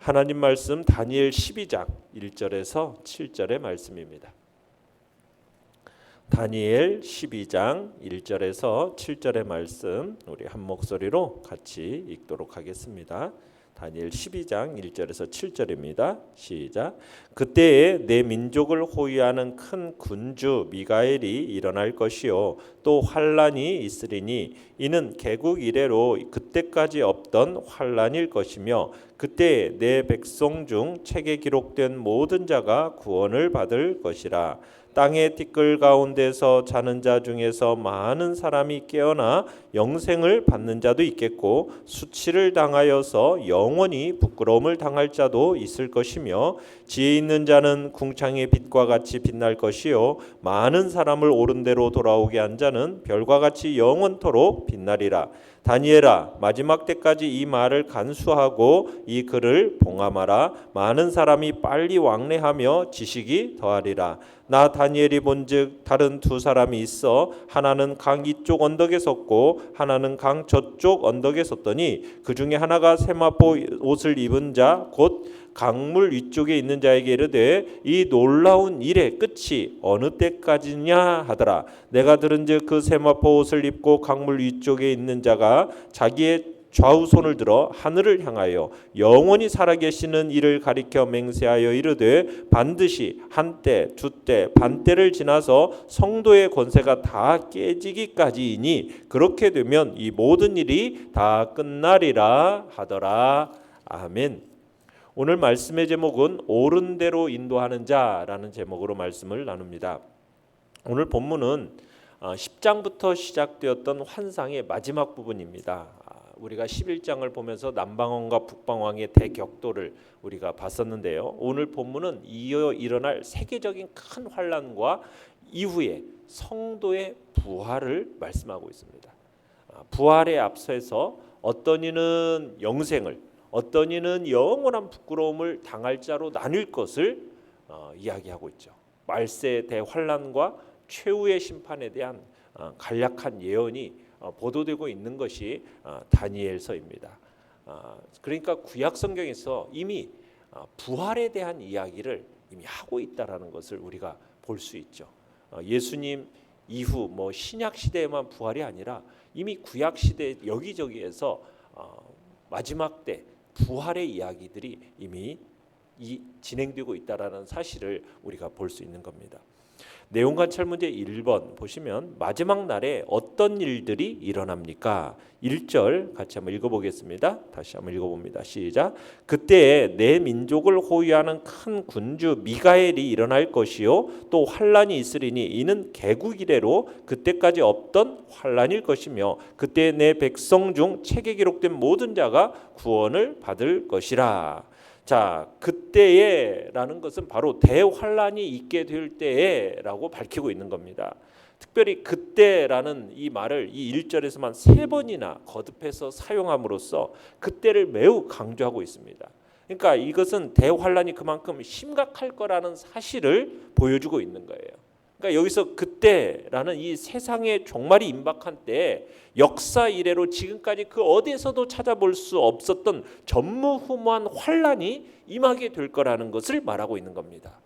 하나님 말씀 다니엘 12장 1절에서 7절의 말씀입니다. 다니엘 12장 1절에서 7절의 말씀 우리 한 목소리로 같이 읽도록 하겠습니다. 다니엘 12장 1절에서 7절입니다. 시작. 그때에 내 민족을 호위하는 큰 군주 미가엘이 일어날 것이요 또 환란이 있으리니 이는 개국 이래로 그때까지 없던 환란일 것이며 그때 내 백성 중 책에 기록된 모든 자가 구원을 받을 것이라. 땅의 티끌 가운데서 자는 자 중에서 많은 사람이 깨어나 영생을 받는 자도 있겠고 수치를 당하여서 영원히 부끄러움을 당할 자도 있을 것이며 지혜 있는 자는 궁창의 빛과 같이 빛날 것이요 많은 사람을 옳은 대로 돌아오게 한 자는 별과 같이 영원토록 빛나리라. 다니엘아 마지막 때까지 이 말을 간수하고 이 글을 봉함하라. 많은 사람이 빨리 왕래하며 지식이 더하리라. 나 다니엘이 본즉 다른 두 사람이 있어 하나는 강 이쪽 언덕에 섰고 하나는 강 저쪽 언덕에 섰더니 그 중에 하나가 세마포 옷을 입은 자 곧 강물 위쪽에 있는 자에게 이르되 이 놀라운 일의 끝이 어느 때까지냐 하더라. 내가 들은즉 그 세마포 옷을 입고 강물 위쪽에 있는 자가 자기의 좌우손을 들어 하늘을 향하여 영원히 살아계시는 이를 가리켜 맹세하여 이르되 반드시 한때 두때 반때를 지나서 성도의 권세가 다 깨지기까지이니 그렇게 되면 이 모든 일이 다 끝나리라 하더라. 아멘. 오늘 말씀의 제목은 옳은 대로 인도하는 자라는 제목으로 말씀을 나눕니다. 오늘 본문은 10장부터 시작되었던 환상의 마지막 부분입니다. 우리가 11장을 보면서 남방왕과 북방왕의 대격돌을 우리가 봤었는데요. 오늘 본문은 이어 일어날 세계적인 큰 환란과 이후에 성도의 부활을 말씀하고 있습니다. 부활에 앞서서 어떤 이는 영생을 어떤 이는 영원한 부끄러움을 당할 자로 나뉠 것을 이야기하고 있죠. 말세 대환란과 최후의 심판에 대한 간략한 예언이 보도되고 있는 것이 다니엘서입니다. 그러니까 구약 성경에서 이미 부활에 대한 이야기를 이미 하고 있다라는 것을 우리가 볼 수 있죠. 예수님 이후 신약 시대에만 부활이 아니라 이미 구약 시대 여기저기에서 마지막 때 부활의 이야기들이 이미 진행되고 있다라는 사실을 우리가 볼 수 있는 겁니다. 내용 관찰 문제 1번 보시면 마지막 날에 어떤 일들이 일어납니까? 1절 같이 한번 읽어보겠습니다. 다시 한번 읽어봅니다. 시작. 그때에 내 민족을 호위하는 큰 군주 미가엘이 일어날 것이요 또 환란이 있으리니 이는 개국 이래로 그때까지 없던 환란일 것이며 그때 내 백성 중 책에 기록된 모든 자가 구원을 받을 것이라. 자, 그때에라는 것은 바로 대환란이 있게 될 때에라고 밝히고 있는 겁니다. 특별히 그때라는 이 말을 이 1절에서만 3번이나 거듭해서 사용함으로써 그때를 매우 강조하고 있습니다. 그러니까 이것은 대환란이 그만큼 심각할 거라는 사실을 보여주고 있는 거예요. 그러니까 여기서 그때라는 이 세상의 종말이 임박한 때 역사 이래로 지금까지 그 어디에서도 찾아볼 수 없었던 전무후무한 환란이 임하게 될 거라는 것을 말하고 있는 겁니다.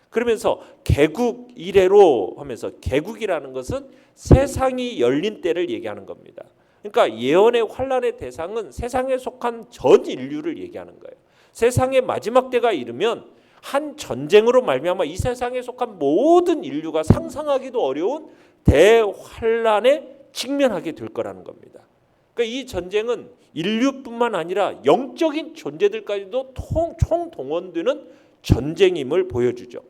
그러면서 개국 이래로 하면서 개국이라는 것은 세상이 열린 때를 얘기하는 겁니다. 그러니까 예언의 환란의 대상은 세상에 속한 전 인류를 얘기하는 거예요. 세상의 마지막 때가 이르면 한 전쟁으로 말미암아 이 세상에 속한 모든 인류가 상상하기도 어려운 대환란에 직면하게 될 거라는 겁니다. 그러니까 이 전쟁은 인류뿐만 아니라 영적인 존재들까지도 총동원되는 전쟁임을 보여주죠.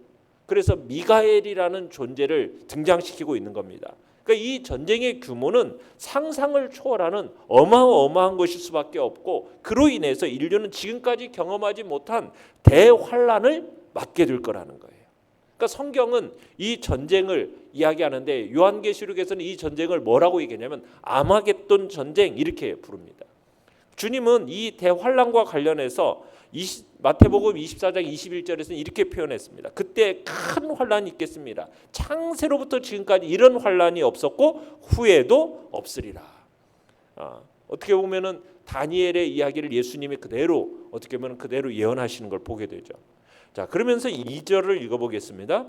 그래서 미가엘이라는 존재를 등장시키고 있는 겁니다. 그러니까 이 전쟁의 규모는 상상을 초월하는 어마어마한 것일 수밖에 없고 그로 인해서 인류는 지금까지 경험하지 못한 대환란을 맞게 될 거라는 거예요. 그러니까 성경은 이 전쟁을 이야기하는데 요한계시록에서는 이 전쟁을 뭐라고 얘기하냐면 아마겟돈 전쟁 이렇게 부릅니다. 주님은 이 대환란과 관련해서 마태복음 24장 21절에서는 이렇게 표현했습니다. 그때 큰 환란이 있겠습니다. 창세로부터 지금까지 이런 환란이 없었고 후에도 없으리라. 어떻게 보면은 다니엘의 이야기를 예수님이 그대로 어떻게 보면 그대로 예언하시는 걸 보게 되죠. 자, 그러면서 2절을 읽어보겠습니다.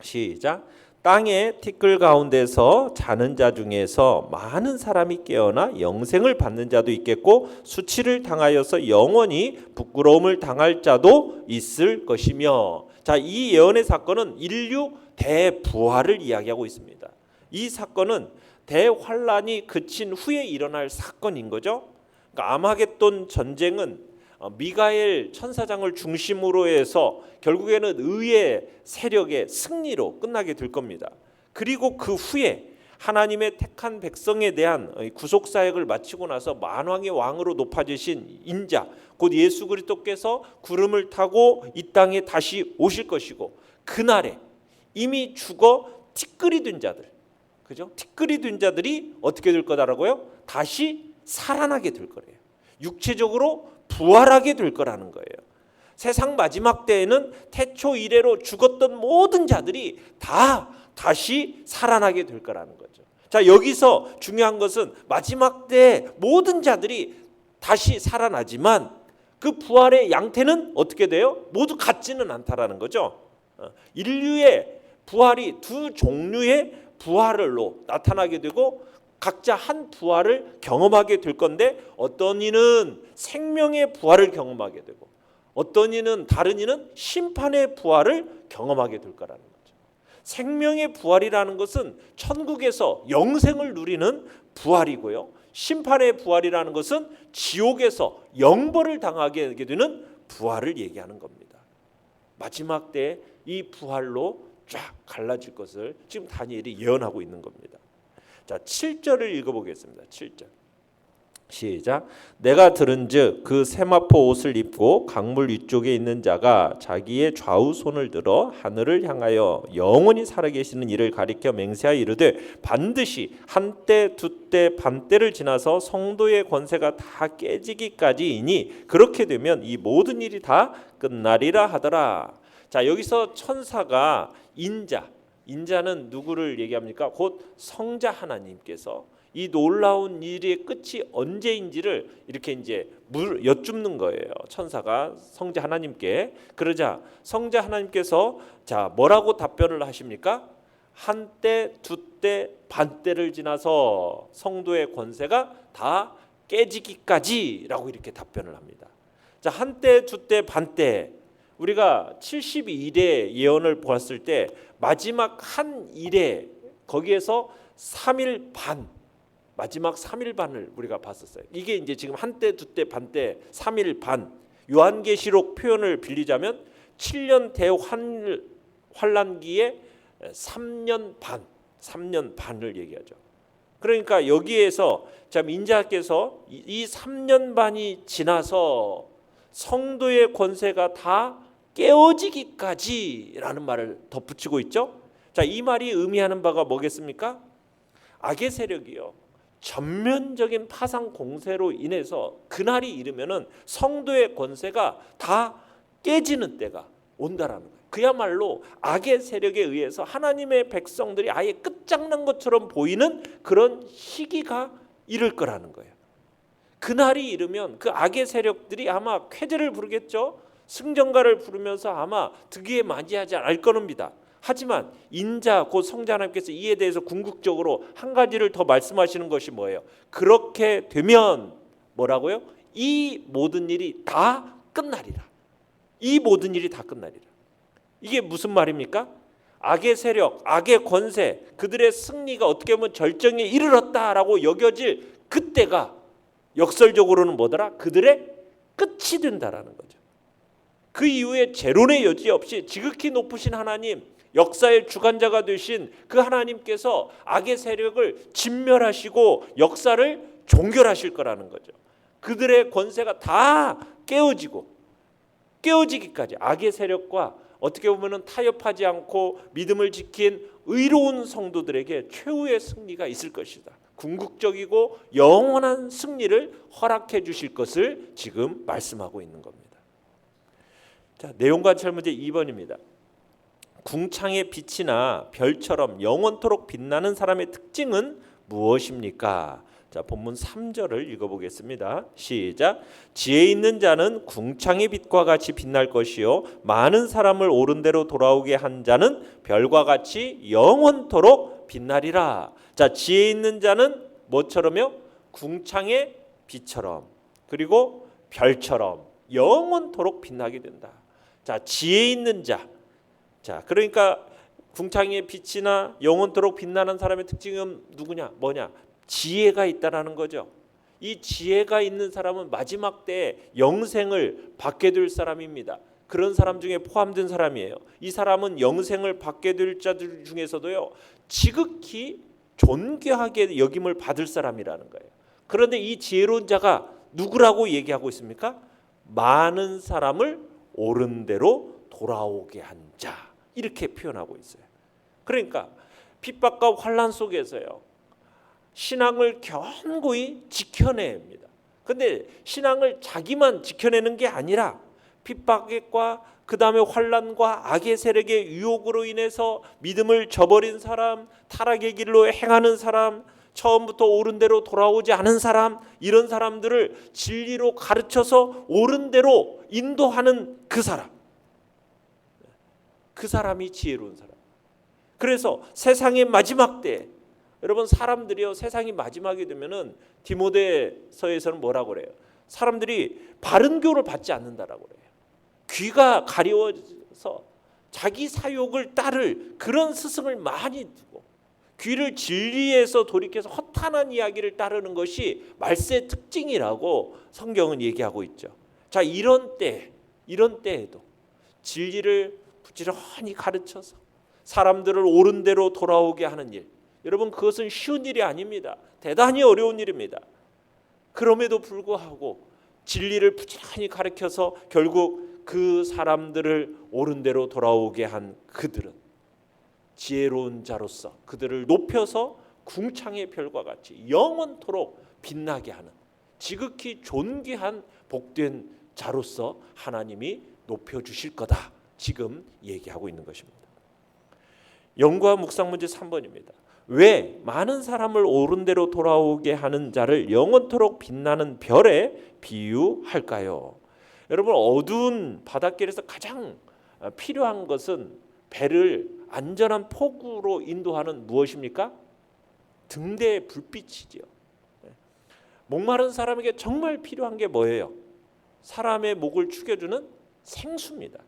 시작. 땅의 티끌 가운데서 자는 자 중에서 많은 사람이 깨어나 영생을 받는 자도 있겠고 수치를 당하여서 영원히 부끄러움을 당할 자도 있을 것이며. 자, 이 예언의 사건은 인류 대부활을 이야기하고 있습니다. 이 사건은 대환란이 그친 후에 일어날 사건인 거죠. 그러니까 아마겟돈 전쟁은 미가엘 천사장을 중심으로 해서 결국에는 의의 세력의 승리로 끝나게 될 겁니다. 그리고 그 후에 하나님의 택한 백성에 대한 구속 사역을 마치고 나서 만왕의 왕으로 높아지신 인자 곧 예수 그리스도께서 구름을 타고 이 땅에 다시 오실 것이고, 그날에 이미 죽어 티끌이 된 자들, 그죠? 티끌이 된 자들이 어떻게 될 거다라고요? 다시 살아나게 될 거래요. 육체적으로 부활하게 될 거라는 거예요. 세상 마지막 때에는 태초 이래로 죽었던 모든 자들이 다 다시 살아나게 될 거라는 거죠. 자, 여기서 중요한 것은 마지막 때 모든 자들이 다시 살아나지만 그 부활의 양태는 어떻게 돼요? 모두 같지는 않다라는 거죠. 인류의 부활이 두 종류의 부활로 나타나게 되고 각자 한 부활을 경험하게 될 건데, 어떤 이는 생명의 부활을 경험하게 되고 어떤 이는 다른 이는 심판의 부활을 경험하게 될 거라는 거죠. 생명의 부활이라는 것은 천국에서 영생을 누리는 부활이고요, 심판의 부활이라는 것은 지옥에서 영벌을 당하게 되는 부활을 얘기하는 겁니다. 마지막 때 이 부활로 쫙 갈라질 것을 지금 다니엘이 예언하고 있는 겁니다. 자, 7절을 읽어보겠습니다. 7절 시작. 내가 들은즉 그 세마포 옷을 입고 강물 위쪽에 있는 자가 자기의 좌우 손을 들어 하늘을 향하여 영원히 살아계시는 이를 가리켜 맹세하여 이르되 반드시 한때 두때 반때를 지나서 성도의 권세가 다 깨지기까지이니 그렇게 되면 이 모든 일이 다 끝나리라 하더라. 자, 여기서 천사가 인자는 누구를 얘기합니까? 곧 성자 하나님께서 이 놀라운 일의 끝이 언제인지를 이렇게 이제 여쭙는 거예요. 천사가 성자 하나님께. 그러자 성자 하나님께서 자, 뭐라고 답변을 하십니까? 한때, 두때, 반때를 지나서 성도의 권세가 다 깨지기까지라고 이렇게 답변을 합니다. 자, 한때, 두때, 반때. 우리가 72일의 예언을 보았을 때 마지막 한 일에 거기에서 3일 반, 마지막 3일 반을 우리가 봤었어요. 이게 이제 지금 한때, 두때, 반때, 3일 반. 요한계시록 표현을 빌리자면 7년 대환란기에 3년 반을 얘기하죠. 그러니까 여기에서 참 인자께서 이 3년 반이 지나서 성도의 권세가 다 깨어지기까지라는 말을 덧붙이고 있죠. 자, 이 말이 의미하는 바가 뭐겠습니까? 악의 세력이요, 전면적인 파상 공세로 인해서 그날이 이르면은 성도의 권세가 다 깨지는 때가 온다라는 거예요. 그야말로 악의 세력에 의해서 하나님의 백성들이 아예 끝장난 것처럼 보이는 그런 시기가 이를 거라는 거예요. 그날이 이르면 그 악의 세력들이 아마 쾌제를 부르겠죠. 승전가를 부르면서 아마 득위에 맞이하지 않을 겁니다. 하지만 인자 곧 성자 하나님께서 이에 대해서 궁극적으로 한 가지를 더 말씀하시는 것이 뭐예요? 그렇게 되면 뭐라고요? 이 모든 일이 다 끝나리라. 이 모든 일이 다 끝나리라. 이게 무슨 말입니까? 악의 세력, 악의 권세, 그들의 승리가 어떻게 보면 절정에 이르렀다라고 여겨질 그때가 역설적으로는 뭐더라? 그들의 끝이 된다라는 거죠. 그 이후에 재론의 여지 없이 지극히 높으신 하나님, 역사의 주관자가 되신 그 하나님께서 악의 세력을 진멸하시고 역사를 종결하실 거라는 거죠. 그들의 권세가 다 깨어지기까지 악의 세력과 어떻게 보면 타협하지 않고 믿음을 지킨 의로운 성도들에게 최후의 승리가 있을 것이다. 궁극적이고 영원한 승리를 허락해 주실 것을 지금 말씀하고 있는 겁니다. 자, 내용 관찰 문제 2번입니다. 궁창의 빛이나 별처럼 영원토록 빛나는 사람의 특징은 무엇입니까? 자, 본문 3절을 읽어보겠습니다. 시작. 지혜 있는 자는 궁창의 빛과 같이 빛날 것이요 많은 사람을 옳은 대로 돌아오게 한 자는 별과 같이 영원토록 빛나리라. 자, 지혜 있는 자는 뭐처럼요? 궁창의 빛처럼, 그리고 별처럼 영원토록 빛나게 된다. 자, 지혜 있는 자. 자, 그러니까 궁창의 빛이나 영원토록 빛나는 사람의 특징은 누구냐? 뭐냐? 지혜가 있다라는 거죠. 이 지혜가 있는 사람은 마지막 때에 영생을 받게 될 사람입니다. 그런 사람 중에 포함된 사람이에요. 이 사람은 영생을 받게 될 자들 중에서도요, 지극히 존귀하게 여김을 받을 사람이라는 거예요. 그런데 이 지혜로운 자가 누구라고 얘기하고 있습니까? 많은 사람을 옳은 대로 돌아오게 한 자, 이렇게 표현하고 있어요. 그러니까 핍박과 환난 속에서요, 신앙을 견고히 지켜냅니다. 근데 신앙을 자기만 지켜내는 게 아니라 핍박과 그 다음에 환난과 악의 세력의 유혹으로 인해서 믿음을 저버린 사람, 타락의 길로 행하는 사람, 처음부터 옳은 대로 돌아오지 않은 사람, 이런 사람들을 진리로 가르쳐서 옳은 대로 인도하는 그 사람, 그 사람이 지혜로운 사람. 그래서 세상의 마지막 때, 여러분, 사람들이요, 세상이 마지막이 되면은 디모데서에서는 뭐라고 그래요? 사람들이 바른 교를 받지 않는다라고 그래요. 귀가 가려워서 자기 사욕을 따를 그런 스승을 많이 두고 귀를 진리에서 돌이켜서 허탄한 이야기를 따르는 것이 말세의 특징이라고 성경은 얘기하고 있죠. 자, 이런 때에도 진리를 부지런히 가르쳐서 사람들을 옳은 대로 돌아오게 하는 일, 여러분, 그것은 쉬운 일이 아닙니다. 대단히 어려운 일입니다. 그럼에도 불구하고 진리를 부지런히 가르쳐서 결국 그 사람들을 옳은 대로 돌아오게 한 그들은 지혜로운 자로서 그들을 높여서 궁창의 별과 같이 영원토록 빛나게 하는 지극히 존귀한 복된 자로서 하나님이 높여주실 거다, 지금 얘기하고 있는 것입니다. 연구와 묵상 문제 3번입니다. 왜 많은 사람을 옳은 대로 돌아오게 하는 자를 영원토록 빛나는 별에 비유할까요? 여러분, 어두운 바닷길에서 가장 필요한 것은 배를 안전한 포구로 인도하는 무엇입니까? 등대의 불빛이지요. 목마른 사람에게 정말 필요한 게 뭐예요? 사람의 목을 축여주는 생수입니다.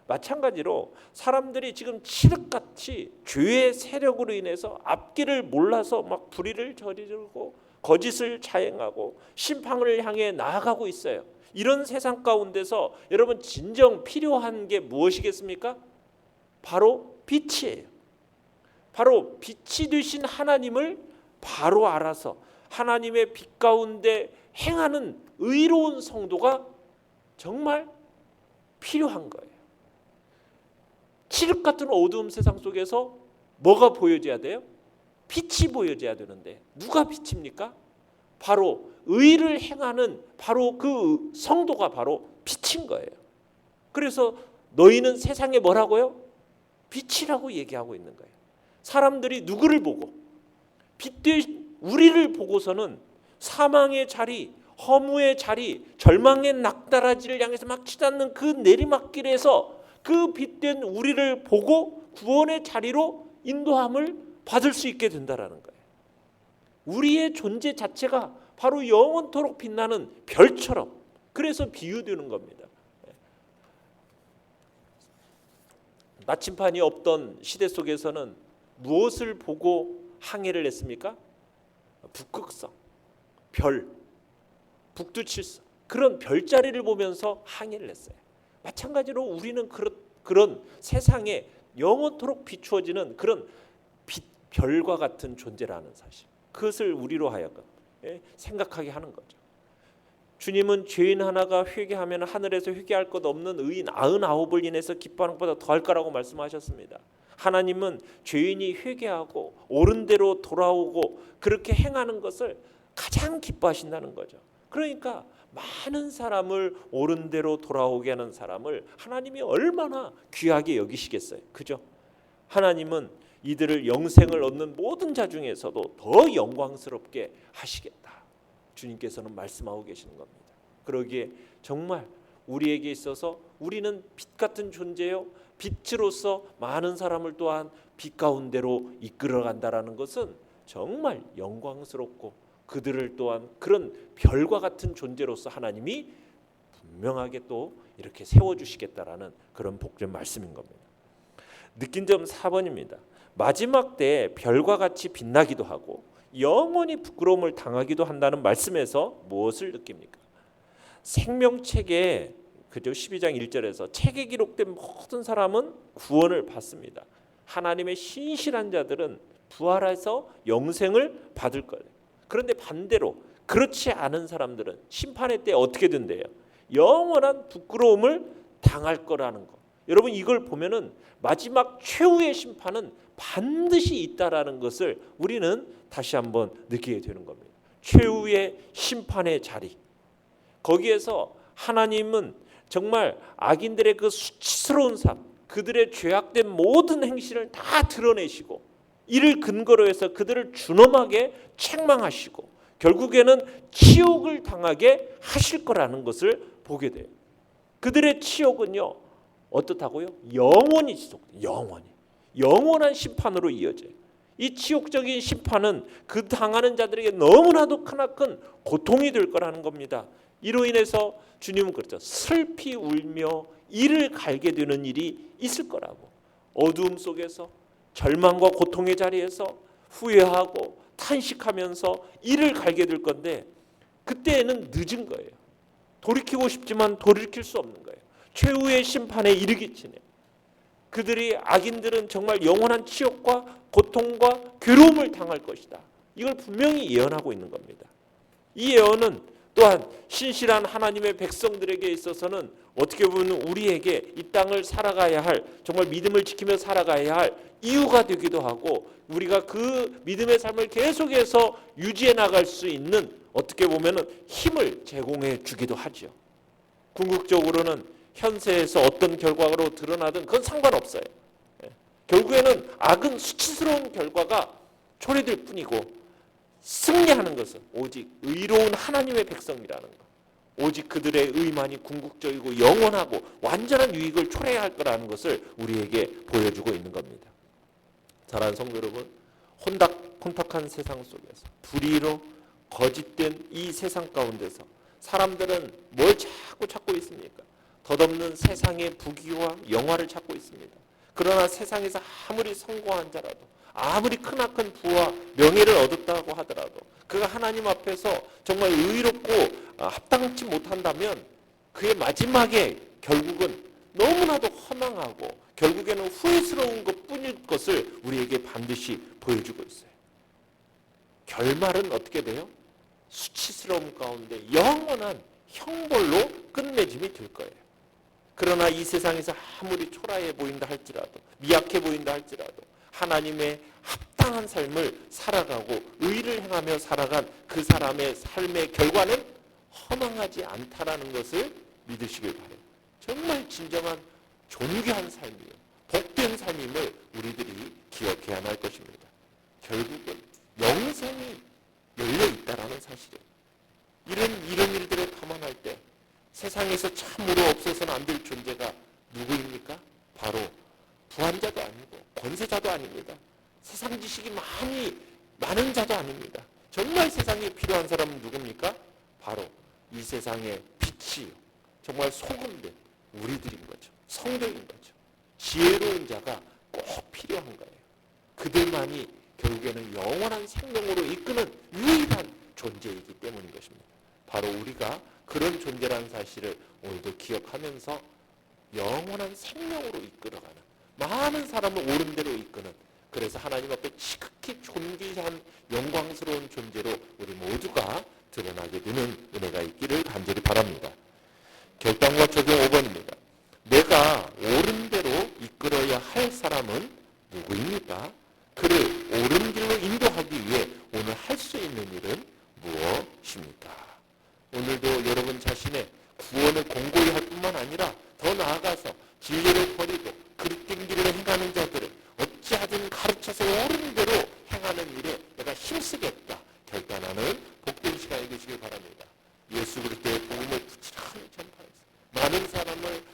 마찬가지로 사람들이 지금 칠흑같이 죄의 세력으로 인해서 앞길을 몰라서 막 불의를 저지르고 거짓을 자행하고 심판을 향해 나아가고 있어요. 이런 세상 가운데서 여러분, 진정 필요한 게 무엇이겠습니까? 바로 빛이에요. 바로 빛이 되신 하나님을 바로 알아서 하나님의 빛 가운데 행하는 의로운 성도가 정말 필요한 거예요. 칠흑 같은 어두운 세상 속에서 뭐가 보여져야 돼요? 빛이 보여져야 되는데 누가 빛입니까? 바로 의를 행하는 바로 그 성도가 바로 빛인 거예요. 그래서 너희는 세상에 뭐라고요? 빛이라고 얘기하고 있는 거예요. 사람들이 누구를 보고? 빛된 우리를 보고서는 사망의 자리, 허무의 자리, 절망의 낙다라지를 향해서 막 치닫는 그 내리막길에서 그 빛된 우리를 보고 구원의 자리로 인도함을 받을 수 있게 된다라는 거예요. 우리의 존재 자체가 바로 영원토록 빛나는 별처럼, 그래서 비유되는 겁니다. 나침판이 없던 시대 속에서는 무엇을 보고 항해를 했습니까? 북극성, 별, 북두칠성, 그런 별자리를 보면서 항해를 했어요. 마찬가지로 우리는 그런 세상에 영원토록 비추어지는 그런 빛, 별과 같은 존재라는 사실, 그것을 우리로 하여금 생각하게 하는 거죠. 주님은 죄인 하나가 회개하면 하늘에서 회개할 것 없는 의인 99을 인해서 기뻐하는 것보다 더할 거라고 말씀하셨습니다. 하나님은 죄인이 회개하고 옳은 대로 돌아오고 그렇게 행하는 것을 가장 기뻐하신다는 거죠. 그러니까 많은 사람을 옳은 대로 돌아오게 하는 사람을 하나님이 얼마나 귀하게 여기시겠어요. 그죠? 하나님은 이들을 영생을 얻는 모든 자 중에서도 더 영광스럽게 하시겠다. 주님께서는 말씀하고 계시는 겁니다. 그러기에 정말 우리에게 있어서 우리는 빛 같은 존재요, 빛으로서 많은 사람을 또한 빛 가운데로 이끌어간다라는 것은 정말 영광스럽고 그들을 또한 그런 별과 같은 존재로서 하나님이 분명하게 또 이렇게 세워주시겠다라는 그런 복된 말씀인 겁니다. 느낀 점 4번입니다. 마지막 때에 별과 같이 빛나기도 하고 영원히 부끄러움을 당하기도 한다는 말씀에서 무엇을 느낍니까? 생명책에 그죠? 12장 1절에서 책에 기록된 모든 사람은 구원을 받습니다. 하나님의 신실한 자들은 부활해서 영생을 받을 거예요. 그런데 반대로 그렇지 않은 사람들은 심판의 때 어떻게 된대요? 영원한 부끄러움을 당할 거라는 거. 여러분 이걸 보면은 마지막 최후의 심판은 반드시 있다라는 것을 우리는 다시 한번 느끼게 되는 겁니다. 최후의 심판의 자리. 거기에서 하나님은 정말 악인들의 그 수치스러운 삶, 그들의 죄악된 모든 행실을 다 드러내시고 이를 근거로 해서 그들을 준엄하게 책망하시고 결국에는 치욕을 당하게 하실 거라는 것을 보게 돼요. 그들의 치욕은요 어떻다고요? 영원히 지속돼요. 영원한 심판으로 이어져요. 이 치욕적인 심판은 그 당하는 자들에게 너무나도 크나큰 고통이 될 거라는 겁니다. 이로 인해서 주님은 그렇죠. 슬피 울며 이를 갈게 되는 일이 있을 거라고. 어두움 속에서 절망과 고통의 자리에서 후회하고 탄식하면서 이를 갈게 될 건데 그때에는 늦은 거예요. 돌이키고 싶지만 돌이킬 수 없는 거예요. 최후의 심판에 이르기 전에 그들이 악인들은 정말 영원한 치욕과 고통과 괴로움을 당할 것이다. 이걸 분명히 예언하고 있는 겁니다. 이 예언은 또한 신실한 하나님의 백성들에게 있어서는 어떻게 보면 우리에게 이 땅을 살아가야 할 정말 믿음을 지키며 살아가야 할 이유가 되기도 하고 우리가 그 믿음의 삶을 계속해서 유지해 나갈 수 있는 어떻게 보면 힘을 제공해 주기도 하죠. 궁극적으로는 현세에서 어떤 결과로 드러나든 그건 상관없어요. 결국에는 악은 수치스러운 결과가 초래될 뿐이고 승리하는 것은 오직 의로운 하나님의 백성이라는 것. 오직 그들의 의만이 궁극적이고 영원하고 완전한 유익을 초래할 거라는 것을 우리에게 보여주고 있는 겁니다. 사랑하는 성도 여러분, 혼탁한 세상 속에서 불의로 거짓된 이 세상 가운데서 사람들은 뭘 자꾸 찾고 있습니까? 덧없는 세상의 부귀와 영화를 찾고 있습니다. 그러나 세상에서 아무리 성공한 자라도 아무리 크나큰 부와 명예를 얻었다고 하더라도 그가 하나님 앞에서 정말 의롭고 합당치 못한다면 그의 마지막에 결국은 너무나도 허망하고 결국에는 후회스러운 것뿐일 것을 우리에게 반드시 보여주고 있어요. 결말은 어떻게 돼요? 수치스러움 가운데 영원한 형벌로 끝맺음이 될 거예요. 그러나 이 세상에서 아무리 초라해 보인다 할지라도 미약해 보인다 할지라도 하나님의 합당한 삶을 살아가고 의를 행하며 살아간 그 사람의 삶의 결과는 허망하지 않다라는 것을 믿으시길 바라요. 정말 진정한 존귀한 삶이요, 복된 삶임을 우리들이 기억해야 할 것입니다. 결국은 영생이 열려 있다라는 사실이에요. 이런 일들을 감안할 때 세상에서 참으로 없어서는 안 될 존재가 누구입니까? 바로 부한자도 아니고 권세자도 아닙니다. 세상 지식이 많은 자도 아닙니다. 정말 세상에 필요한 사람은 누굽니까? 바로 이 세상의 빛이요, 정말 소금된 우리들인 거죠. 성도인 거죠. 지혜로운 자가 꼭 필요한 거예요. 그들만이 결국에는 영원한 생명으로 이끄는 유일한 존재이기 때문인 것입니다. 바로 우리가 그런 존재라는 사실을 오늘도 기억하면서 영원한 생명으로 이끌어가는, 많은 사람을 옳은 대로 이끄는, 그래서 하나님 앞에 지극히 존귀한 영광스러운 존재로 우리 모두가 드러나게 되는 은혜가 있기를 간절히 바랍니다. 결단과 적용 5번입니다. 내가 옳은 대로 이끌어야 할 사람은 누구입니까? 그를 옳은 길로 인도하기 위해 오늘 할 수 있는 일은 무엇입니까? 오늘도 여러분 자신의 구원을 공고히 할 뿐만 아니라 더 나아가서 진리를 버리고 그릇된 길을 행하는 자들을 어찌하든 가르쳐서 옳은 대로 행하는 일에 내가 힘쓰겠다 결단하는 복된 시간이 되시길 바랍니다. 사람을